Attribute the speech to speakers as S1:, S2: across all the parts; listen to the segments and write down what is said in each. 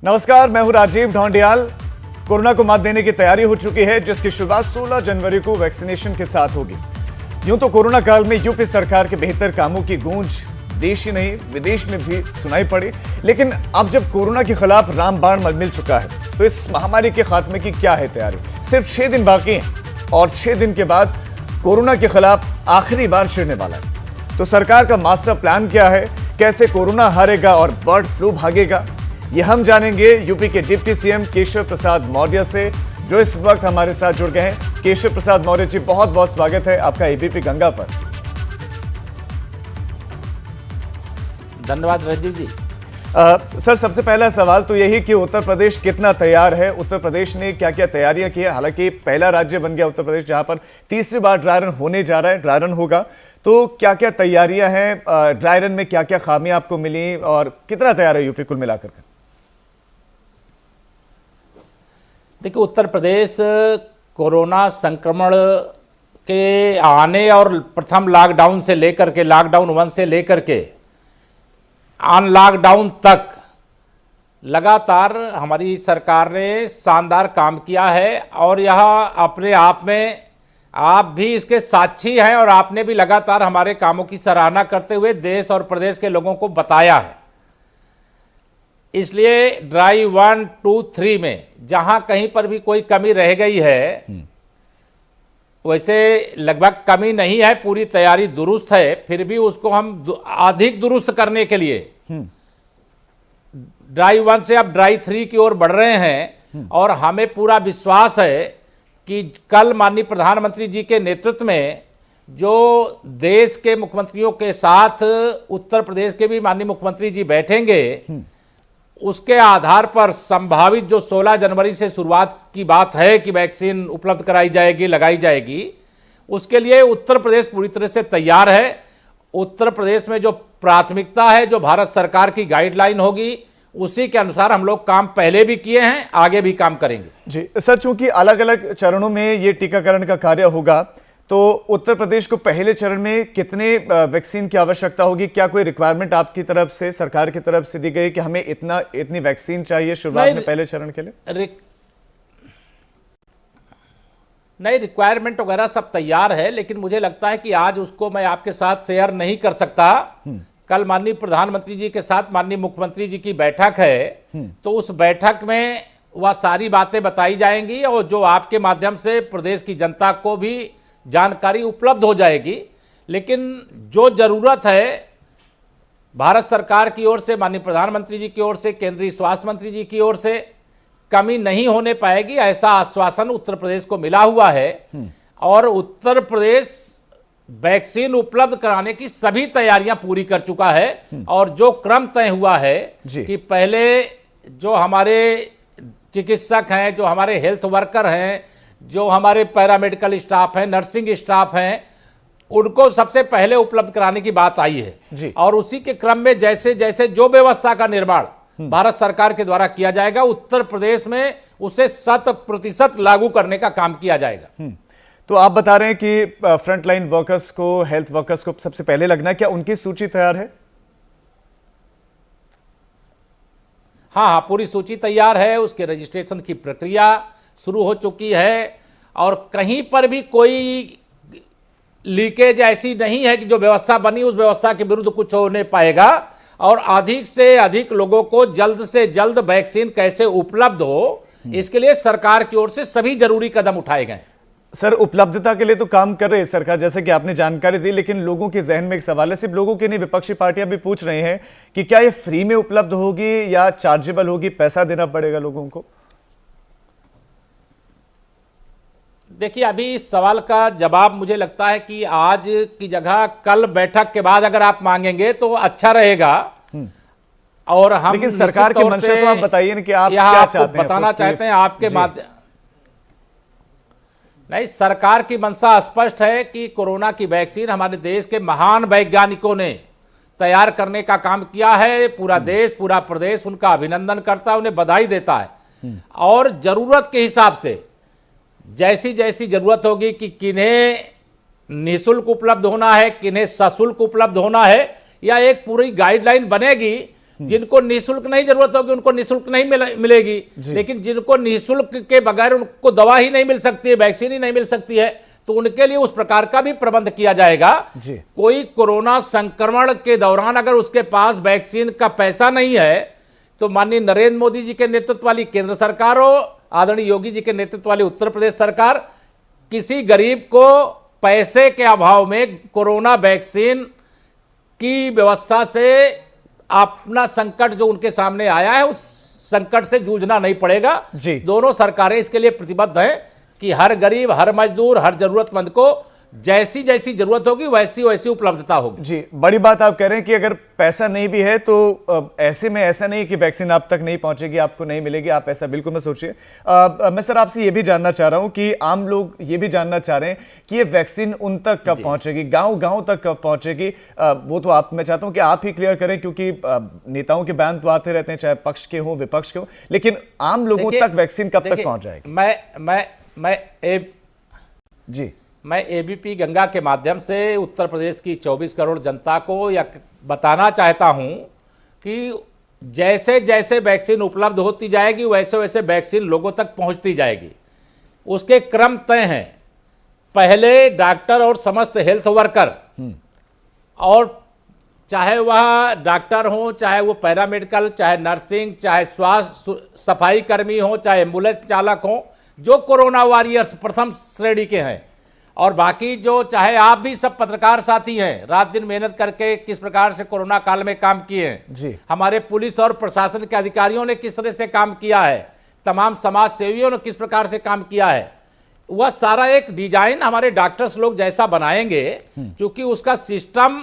S1: नमस्कार, मैं हूं राजीव ढोंडियाल। कोरोना को मात देने की तैयारी हो चुकी है, जिसकी शुरुआत 16 जनवरी को वैक्सीनेशन के साथ होगी। यूं तो कोरोना काल में यूपी सरकार के बेहतर कामों की गूंज देश ही नहीं विदेश में भी सुनाई पड़ी, लेकिन अब जब कोरोना के खिलाफ रामबाण मिल चुका है, तो इस महामारी के खात्मे की क्या है तैयारी। सिर्फ 6 दिन बाकी हैं और 6 दिन के बाद कोरोना के खिलाफ आखिरी बार छिड़ने वाला है। तो सरकार का मास्टर प्लान क्या है, कैसे कोरोना हारेगा और बर्ड फ्लू भागेगा, ये हम जानेंगे यूपी के डिप्टी सीएम केशव प्रसाद मौर्य से, जो इस वक्त हमारे साथ जुड़ गए हैं। केशव प्रसाद मौर्य जी, बहुत बहुत स्वागत है आपका एबीपी गंगा पर।
S2: धन्यवाद राजीव जी।
S1: सर, सबसे पहला सवाल तो यही कि उत्तर प्रदेश कितना तैयार है, उत्तर प्रदेश ने क्या क्या तैयारियां की है। हालांकि पहला राज्य बन गया उत्तर प्रदेश, जहां पर तीसरी बार ड्राई रन होने जा रहा है, ड्राई रन होगा, तो क्या क्या तैयारियां हैं, ड्राई रन में क्या क्या खामियां आपको मिली और कितना तैयार है यूपी कुल मिलाकर?
S2: देखिए, उत्तर प्रदेश कोरोना संक्रमण के आने और प्रथम लॉकडाउन से लेकर के लॉकडाउन 1 से लेकर के अनलॉकडाउन तक लगातार हमारी सरकार ने शानदार काम किया है और यह अपने आप में आप भी इसके साक्षी हैं और आपने भी लगातार हमारे कामों की सराहना करते हुए देश और प्रदेश के लोगों को बताया है। इसलिए ड्राई 1, 2, 3 में जहां कहीं पर भी कोई कमी रह गई है, वैसे लगभग कमी नहीं है, पूरी तैयारी दुरुस्त है, फिर भी उसको हम अधिक दुरुस्त करने के लिए ड्राई 1 से अब ड्राई 3 की ओर बढ़ रहे हैं। और हमें पूरा विश्वास है कि कल माननीय प्रधानमंत्री जी के नेतृत्व में जो देश के मुख्यमंत्रियों के साथ उत्तर प्रदेश के भी माननीय मुख्यमंत्री जी बैठेंगे, उसके आधार पर संभावित जो 16 जनवरी से शुरुआत की बात है कि वैक्सीन उपलब्ध कराई जाएगी, लगाई जाएगी, उसके लिए उत्तर प्रदेश पूरी तरह से तैयार है। उत्तर प्रदेश में जो प्राथमिकता है, जो भारत सरकार की गाइडलाइन होगी, उसी के अनुसार हम लोग काम पहले भी किए हैं, आगे भी काम करेंगे।
S1: जी सर, चूंकि अलग अलग चरणों में ये टीकाकरण का कार्य होगा, तो उत्तर प्रदेश को पहले चरण में कितने वैक्सीन की आवश्यकता होगी? क्या कोई रिक्वायरमेंट आपकी तरफ से, सरकार की तरफ से दी गई कि हमें इतनी वैक्सीन चाहिए शुरुआत में पहले चरण के लिए?
S2: नहीं, रिक्वायरमेंट वगैरह सब तैयार है, लेकिन मुझे लगता है कि आज उसको मैं आपके साथ शेयर नहीं कर सकता। कल माननीय प्रधानमंत्री जी के साथ माननीय मुख्यमंत्री जी की बैठक है, तो उस बैठक में वह सारी बातें बताई जाएंगी और जो आपके माध्यम से प्रदेश की जनता को भी जानकारी उपलब्ध हो जाएगी। लेकिन जो जरूरत है भारत सरकार की ओर से, माननीय प्रधानमंत्री जी की ओर से, केंद्रीय स्वास्थ्य मंत्री जी की ओर से कमी नहीं होने पाएगी, ऐसा आश्वासन उत्तर प्रदेश को मिला हुआ है। और उत्तर प्रदेश वैक्सीन उपलब्ध कराने की सभी तैयारियां पूरी कर चुका है। और जो क्रम तय हुआ है कि पहले जो हमारे चिकित्सक हैं, जो हमारे हेल्थ वर्कर हैं, जो हमारे पैरामेडिकल स्टाफ हैं, नर्सिंग स्टाफ हैं, उनको सबसे पहले उपलब्ध कराने की बात आई है। और उसी के क्रम में जैसे जैसे जो व्यवस्था का निर्माण भारत सरकार के द्वारा किया जाएगा, उत्तर प्रदेश में उसे 100% लागू करने का काम किया जाएगा।
S1: तो आप बता रहे हैं कि फ्रंटलाइन वर्कर्स को, हेल्थ वर्कर्स को सबसे पहले लगना है, क्या उनकी सूची तैयार है?
S2: हाँ, पूरी सूची तैयार है, उसके रजिस्ट्रेशन की प्रक्रिया शुरू हो चुकी है और कहीं पर भी कोई लीकेज ऐसी नहीं है कि जो व्यवस्था बनी उस व्यवस्था के विरुद्ध कुछ होने पाएगा। और अधिक से अधिक लोगों को जल्द से जल्द वैक्सीन कैसे उपलब्ध हो, इसके लिए सरकार की ओर से सभी जरूरी कदम उठाए गए।
S1: सर, उपलब्धता के लिए तो काम कर रही है सरकार, जैसे कि आपने जानकारी दी, लेकिन लोगों के जहन में एक सवाल है, सिर्फ लोगों के नहीं, विपक्षी पार्टियां भी पूछ रहे हैं कि क्या ये फ्री में उपलब्ध होगी या चार्जेबल होगी, पैसा देना पड़ेगा लोगों को?
S2: देखिए, अभी इस सवाल का जवाब मुझे लगता है कि आज की जगह कल बैठक के बाद अगर आप मांगेंगे तो अच्छा रहेगा। और हम
S1: लेकिन सरकार की मंशा तो आप बताइए ना कि आप क्या चाहते हैं,
S2: बताना चाहते हैं आपके माध्यम। नहीं, सरकार की मंशा स्पष्ट है कि कोरोना की वैक्सीन हमारे देश के महान वैज्ञानिकों ने तैयार करने का काम किया है। पूरा देश, पूरा प्रदेश उनका अभिनंदन करता है, उन्हें बधाई देता है। और जरूरत के हिसाब से जैसी जैसी जरूरत होगी कि किन्हें निःशुल्क उपलब्ध होना है, किन्हें सशुल्क उपलब्ध होना है, या एक पूरी गाइडलाइन बनेगी जिनको निःशुल्क नहीं जरूरत होगी उनको निःशुल्क नहीं मिलेगी, लेकिन जिनको निःशुल्क के बगैर उनको दवा ही नहीं मिल सकती है, वैक्सीन ही नहीं मिल सकती है, तो उनके लिए उस प्रकार का भी प्रबंध किया जाएगा। कोई कोरोना संक्रमण के दौरान अगर उसके पास वैक्सीन का पैसा नहीं है तो माननीय नरेंद्र मोदी जी के नेतृत्व वाली केंद्र सरकार हो, आदरणीय योगी जी के नेतृत्व वाली उत्तर प्रदेश सरकार किसी गरीब को पैसे के अभाव में कोरोना वैक्सीन की व्यवस्था से अपना संकट जो उनके सामने आया है उस संकट से जूझना नहीं पड़ेगा। दोनों सरकारें इसके लिए प्रतिबद्ध हैं कि हर गरीब, हर मजदूर, हर जरूरतमंद को जैसी जैसी जरूरत होगी वैसी वैसी उपलब्धता होगी।
S1: जी, बड़ी बात आप कह रहे हैं कि अगर पैसा नहीं भी है तो ऐसे में ऐसा नहीं कि वैक्सीन आप तक नहीं पहुंचेगी, आपको नहीं मिलेगी, आप ऐसा बिल्कुल मत सोचिए। मैं सर आपसे ये भी जानना चाह रहा हूं कि आम लोग ये भी जानना चाह रहे हैं कि ये वैक्सीन उन तक कब पहुंचेगी, गांव-गांव तक कब पहुंचेगी, वो तो मैं चाहता हूं कि आप ही क्लियर करें, क्योंकि नेताओं के बयान तो आते रहते हैं, चाहे पक्ष के हों विपक्ष के हों, लेकिन आम लोगों तक वैक्सीन कब तक पहुंच जाएगी?
S2: मैं एबीपी गंगा के माध्यम से उत्तर प्रदेश की 24 करोड़ जनता को यह बताना चाहता हूं कि जैसे जैसे वैक्सीन उपलब्ध होती जाएगी वैसे वैसे वैक्सीन लोगों तक पहुंचती जाएगी। उसके क्रम तय हैं। पहले डॉक्टर और समस्त हेल्थ वर्कर, और चाहे वह डॉक्टर हो, चाहे वो पैरामेडिकल, चाहे नर्सिंग, चाहे स्वास्थ्य सफाई कर्मी हो, चाहे एम्बुलेंस चालक हो, जो कोरोना वॉरियर्स प्रथम श्रेणी के हैं, और बाकी जो चाहे आप भी सब पत्रकार साथी हैं, रात दिन मेहनत करके किस प्रकार से कोरोना काल में काम किए हैं, हमारे पुलिस और प्रशासन के अधिकारियों ने किस तरह से काम किया है, तमाम समाज सेवियों ने किस प्रकार से काम किया है, वह सारा एक डिजाइन हमारे डॉक्टर्स लोग जैसा बनाएंगे, क्योंकि उसका सिस्टम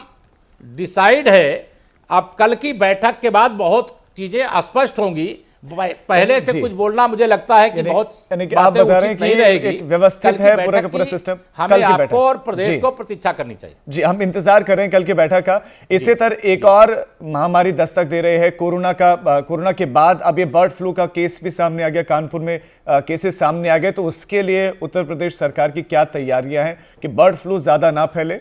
S2: डिसाइड है। अब कल की बैठक के बाद बहुत चीजें स्पष्ट होंगी। पहले से कुछ बोलना मुझे लगता है कि बहुत बातें उचित नहीं रहेगी।
S1: व्यवस्थित है पूरा का पूरा सिस्टम।
S2: हमें आपको और प्रदेश को प्रतीक्षा करनी चाहिए।
S1: जी, हम इंतजार कर रहे हैं कल की बैठक का। इसी तरह एक और महामारी दस्तक दे रही है कोरोना के बाद अब ये बर्ड फ्लू का केस भी सामने आ गया, कानपुर में केसेस सामने आ गए, तो उसके लिए उत्तर प्रदेश सरकार की क्या तैयारियां हैं कि बर्ड फ्लू ज्यादा ना फैले?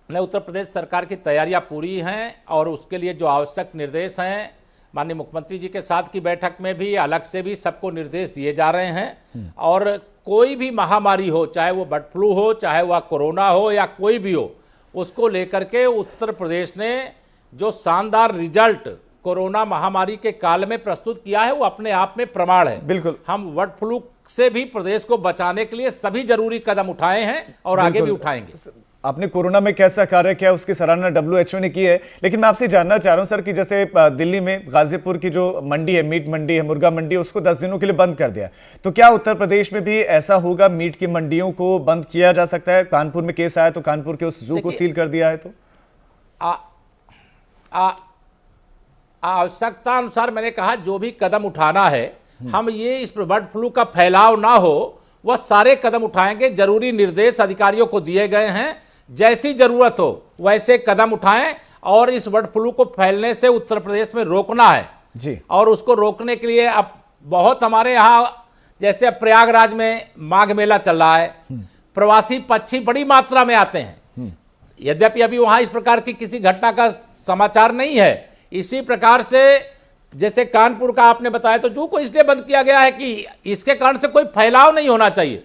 S2: नहीं, उत्तर प्रदेश सरकार की तैयारियां पूरी हैं और उसके लिए जो आवश्यक निर्देश हैं, माननीय मुख्यमंत्री जी के साथ की बैठक में भी अलग से भी सबको निर्देश दिए जा रहे हैं। और कोई भी महामारी हो, चाहे वो बर्ड फ्लू हो, चाहे वह कोरोना हो या कोई भी हो, उसको लेकर के उत्तर प्रदेश ने जो शानदार रिजल्ट कोरोना महामारी के काल में प्रस्तुत किया है वो अपने आप में प्रमाण है।
S1: बिल्कुल,
S2: हम बर्ड फ्लू से भी प्रदेश को बचाने के लिए सभी जरूरी कदम उठाए हैं और आगे भी उठाएंगे।
S1: आपने कोरोना में कैसा कार्य किया उसकी सराहना WHO ने की है, लेकिन मैं आपसे जानना चाह रहा हूं सर कि जैसे दिल्ली में गाजीपुर की जो मंडी है, मीट मंडी है, मुर्गा मंडी है, उसको 10 दिनों के लिए बंद कर दिया, तो क्या उत्तर प्रदेश में भी ऐसा होगा? मीट की मंडियों को बंद किया जा सकता है? कानपुर में केस आया तो कानपुर के उस जू को सील कर दिया है, तो
S2: आवश्यकता अनुसार मैंने कहा जो भी कदम उठाना है, हम ये इस बर्ड फ्लू का फैलाव ना हो वह सारे कदम उठाएंगे। जरूरी निर्देश अधिकारियों को दिए गए हैं, जैसी जरूरत हो वैसे कदम उठाएं और इस बर्ड फ्लू को फैलने से उत्तर प्रदेश में रोकना है
S1: जी।
S2: और उसको रोकने के लिए अब बहुत हमारे यहाँ, जैसे प्रयागराज में माघ मेला चल रहा है, प्रवासी पक्षी बड़ी मात्रा में आते हैं। यद्यपि अभी वहां इस प्रकार की किसी घटना का समाचार नहीं है। इसी प्रकार से जैसे कानपुर का आपने बताया, तो जू को इसलिए बंद किया गया है कि इसके कारण से कोई फैलाव नहीं होना चाहिए।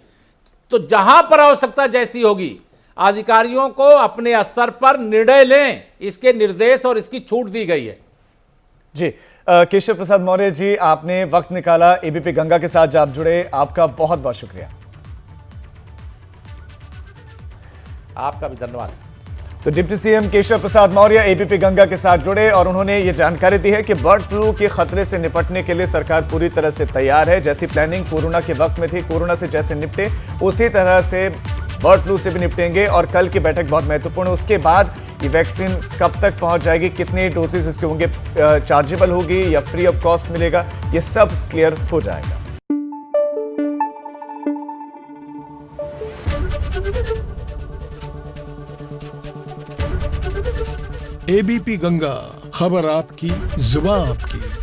S2: तो जहां पर आवश्यकता जैसी होगी अधिकारियों को अपने स्तर पर निर्णय लें, इसके निर्देश और इसकी छूट दी गई है।
S1: जी, केशव प्रसाद मौर्य जी, आपने वक्त निकाला, एबीपी गंगा के साथ आप जुड़े, आपका बहुत बहुत शुक्रिया।
S2: आपका भी धन्यवाद।
S1: तो deputy CM Keshav Prasad Maurya ABP Ganga के साथ जुड़े और उन्होंने ये जानकारी दी है कि बर्ड फ्लू के खतरे से निपटने के लिए सरकार पूरी तरह से तैयार है। जैसी प्लानिंग कोरोना के वक्त में थी, कोरोना से जैसे निपटे उसी तरह से बर्ड फ्लू से भी निपटेंगे। और कल की बैठक बहुत महत्वपूर्ण है। उसके बाद ये वैक्सीन कब तक पहुंच जाएगी, कितने डोसेज इसके होंगे, चार्जेबल होगी या फ्री ऑफ कॉस्ट मिलेगा, ये सब क्लियर हो जाएगा।
S3: एबीपी गंगा, खबर आपकी, जुबान आपकी।